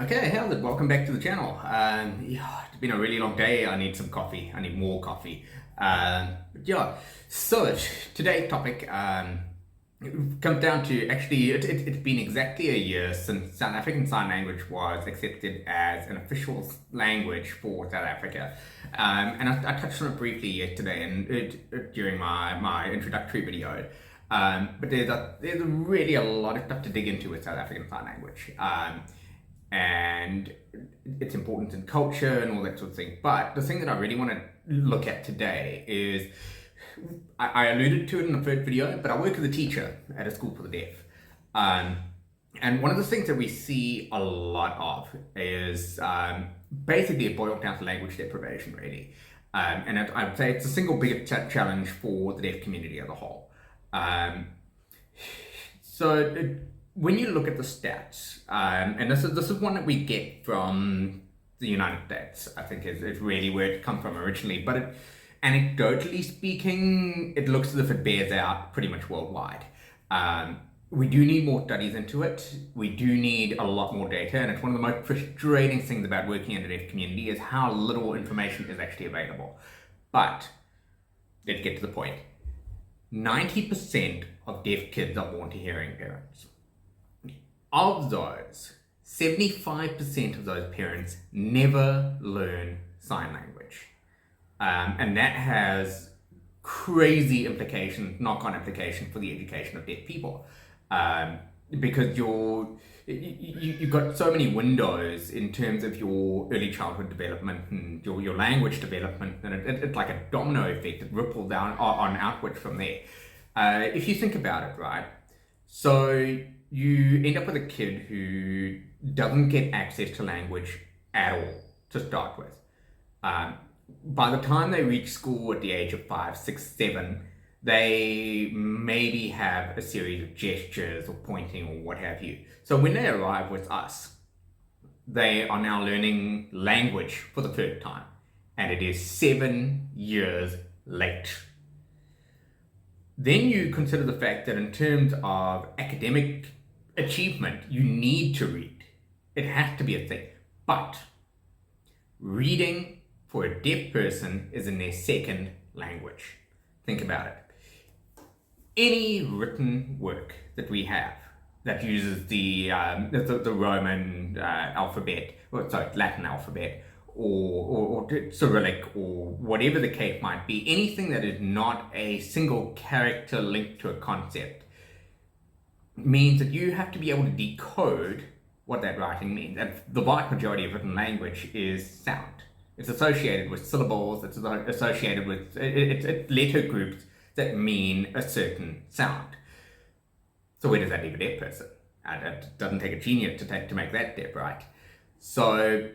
Okay, how's it? Welcome back to the channel. Yeah, it's been a really long day. I need some coffee. I need more coffee. Yeah, so today's topic comes down to actually, it's been exactly a year since South African Sign Language was accepted as an official language for South Africa. And I touched on it briefly yesterday and during my introductory video. But there's really a lot of stuff to dig into with South African Sign Language. And its importance in culture and all that sort of thing. But the thing that I really want to look at today is, I alluded to it in the first video, but I work as a teacher at a school for the deaf. And one of the things that we see a lot of is basically it boils down to language deprivation, really. And I'd say it's the single biggest challenge for the deaf community as a whole. When you look at the stats, and this is one that we get from the United States, I think is really where it come from originally, but anecdotally speaking, it looks as if it bears out pretty much worldwide. We do need more studies into it. We do need a lot more data, and it's one of the most frustrating things about working in the deaf community is how little information is actually available. But let's get to the point. 90% of deaf kids are born to hearing parents. Of those, 75% of those parents never learn sign language. And that has crazy implications, knock-on implications for the education of deaf people. Because you've got so many windows in terms of your early childhood development and your language development, and it's like a domino effect that ripples down on outwards from there. If you think about it, right? So you end up with a kid who doesn't get access to language at all to start with. By the time they reach school at the age of 5, 6, 7, they maybe have a series of gestures or pointing or what have you. So when they arrive with us, they are now learning language for the first time, and it is 7 years late. Then you consider the fact that in terms of academic achievement, you need to read. It has to be a thing. But reading for a deaf person is in their second language. Think about it. Any written work that we have that uses the Roman alphabet, Latin alphabet, or Cyrillic, or whatever the case might be, anything that is not a single character linked to a concept, means that you have to be able to decode what that writing means. And the vast majority of written language is sound. It's associated with syllables, it's associated with it's letter groups that mean a certain sound. So where does that leave a deaf person? It doesn't take a genius to make that deaf, right? So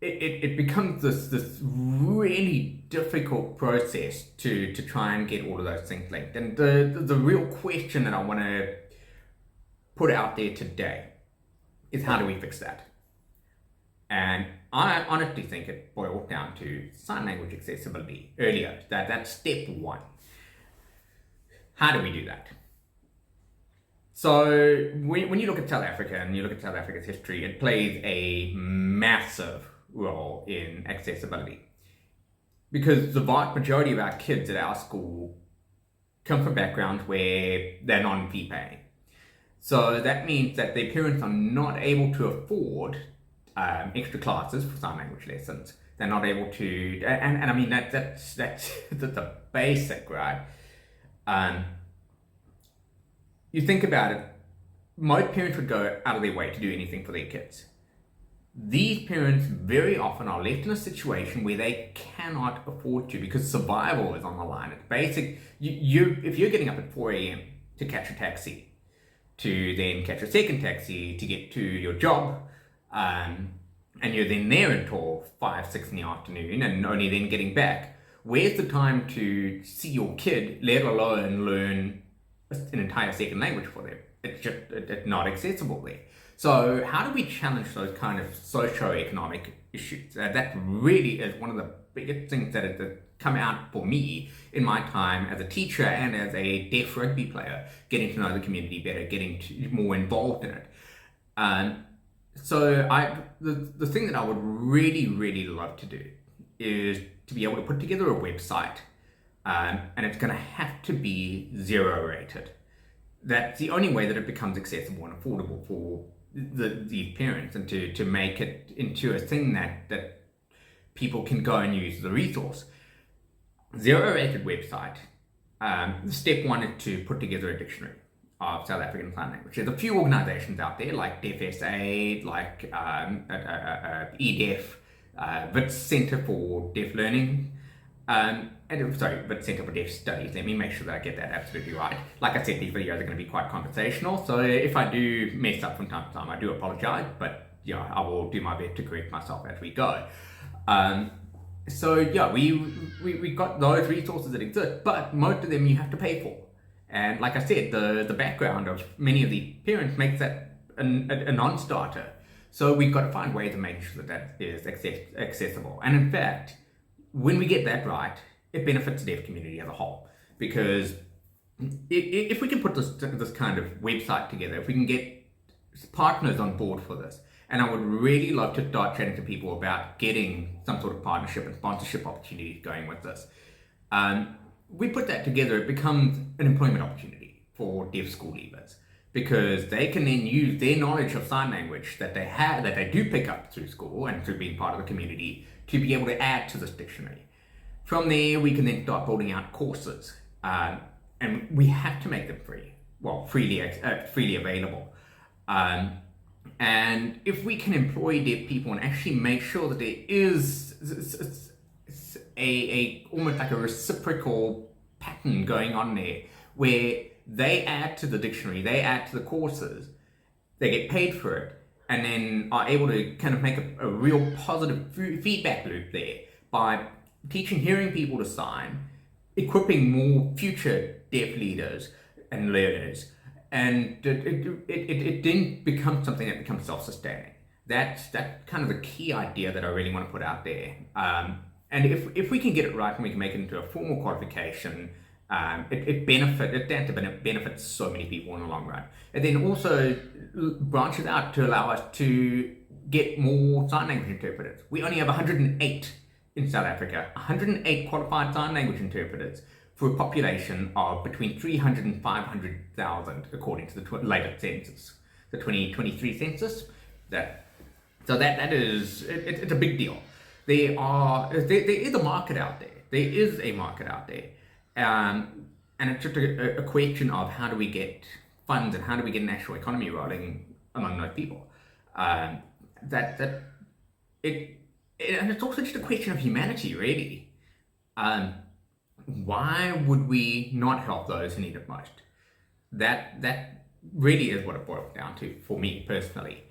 it becomes this really difficult process to try and get all of those things linked. And the real question that I want to put out there today is, how do we fix that? And I honestly think it boils down to sign language accessibility earlier. That's step one. How do we do that? So when you look at South Africa and you look at South Africa's history, it plays a massive role in accessibility, because the vast majority of our kids at our school come from backgrounds where they're non-fee paying. So that means that their parents are not able to afford extra classes for sign language lessons. They're not able to, and I mean that's the basic, right? You think about it, most parents would go out of their way to do anything for their kids. These parents very often are left in a situation where they cannot afford to, because survival is on the line. It's basic. If you're getting up at 4 a.m. to catch a taxi, to then catch a second taxi to get to your job, and you're then there until 5, 6 in the afternoon, and only then getting back, where's the time to see your kid, let alone learn an entire second language for them? It's not accessible there. So how do we challenge those kind of socio-economic issues? That really is one of the biggest things that come out for me in my time as a teacher and as a deaf rugby player, getting to know the community better, getting more involved in it. So the thing that I would really love to do is to be able to put together a website, and it's going to have to be zero rated. That's the only way that it becomes accessible and affordable for these parents, and to make it into a thing that people can go and use the resource. Zero rated website. Step one is to put together a dictionary of South African Sign Language. There's a few organizations out there like DeafSA, like EDEF, VITS Center for Deaf Learning, VITS Center for Deaf Studies. Let me make sure that I get that absolutely right. Like I said, these videos are going to be quite conversational, so if I do mess up from time to time, I do apologize, but yeah, I will do my best to correct myself as we go. So yeah, we got those resources that exist, but most of them you have to pay for. And like I said, the background of many of the parents makes that a non-starter. So we've got to find ways of making sure that is accessible. And in fact, when we get that right, it benefits the deaf community as a whole. Because if we can put this kind of website together, if we can get partners on board for this, and I would really love to start chatting to people about getting some sort of partnership and sponsorship opportunities going with this. We put that together, it becomes an employment opportunity for deaf school leavers, because they can then use their knowledge of sign language that they have, that they do pick up through school and through being part of the community, to be able to add to this dictionary. From there, we can then start building out courses, and we have to make them free, well, freely available. And if we can employ deaf people and actually make sure that there is a almost like a reciprocal pattern going on there, where they add to the dictionary, they add to the courses, they get paid for it, and then are able to kind of make a real positive feedback loop there by teaching hearing people to sign, equipping more future deaf leaders and learners. And it then becomes something that becomes self-sustaining. That's kind of the key idea that I really want to put out there. And if we can get it right and we can make it into a formal qualification, it benefits so many people in the long run. And then also branches out to allow us to get more sign language interpreters. We only have 108 in South Africa, 108 qualified sign language interpreters, for a population of between 300 and 500,000, according to the latest census, the 2023 census. That is, it's a big deal. There is a market out there. There is a market out there, and it's just a question of how do we get funds and how do we get an actual economy rolling among those people. And it's also just a question of humanity, really. Why would we not help those who need it most? That really is what it boils down to for me personally.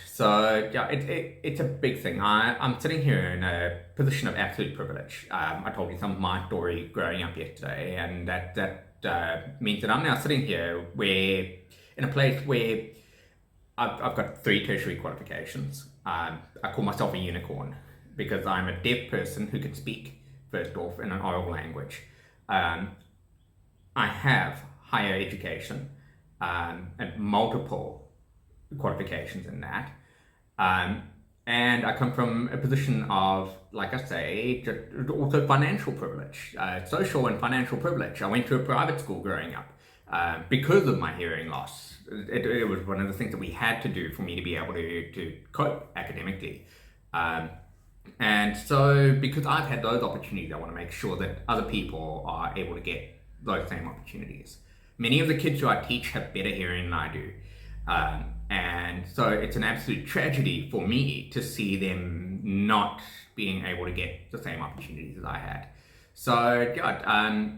So yeah, it's a big thing. I'm sitting here in a position of absolute privilege. I told you some of my story growing up yesterday, and that means that I'm now sitting here in a place where I've got 3 tertiary qualifications. I call myself a unicorn because I'm a deaf person who can speak, first off, in an oral language. I have higher education and multiple qualifications in that. And I come from a position of, like I say, also financial privilege, social and financial privilege. I went to a private school growing up because of my hearing loss. It was one of the things that we had to do for me to be able to cope academically. And so, because I've had those opportunities, I want to make sure that other people are able to get those same opportunities. Many of the kids who I teach have better hearing than I do. And so it's an absolute tragedy for me to see them not being able to get the same opportunities as I had. So, yeah,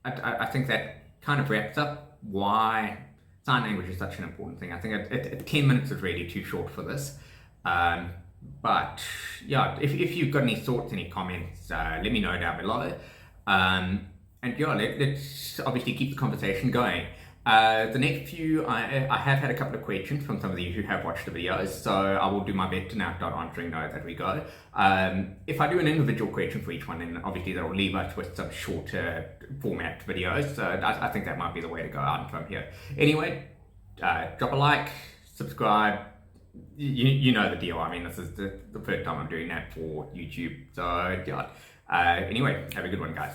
I think that kind of wraps up why sign language is such an important thing. I think 10 minutes is really too short for this. But yeah, if you've got any thoughts, any comments, let me know down below. And yeah, let's obviously keep the conversation going. The next few, I have had a couple of questions from some of you who have watched the videos, so I will do my best to now start answering those as we go. If I do an individual question for each one, then obviously that will leave us with some shorter format videos, so I think that might be the way to go out from here. Anyway, drop a like, subscribe. You know the deal. I mean, this is the third time I'm doing that for YouTube. So, yeah. Anyway, have a good one, guys.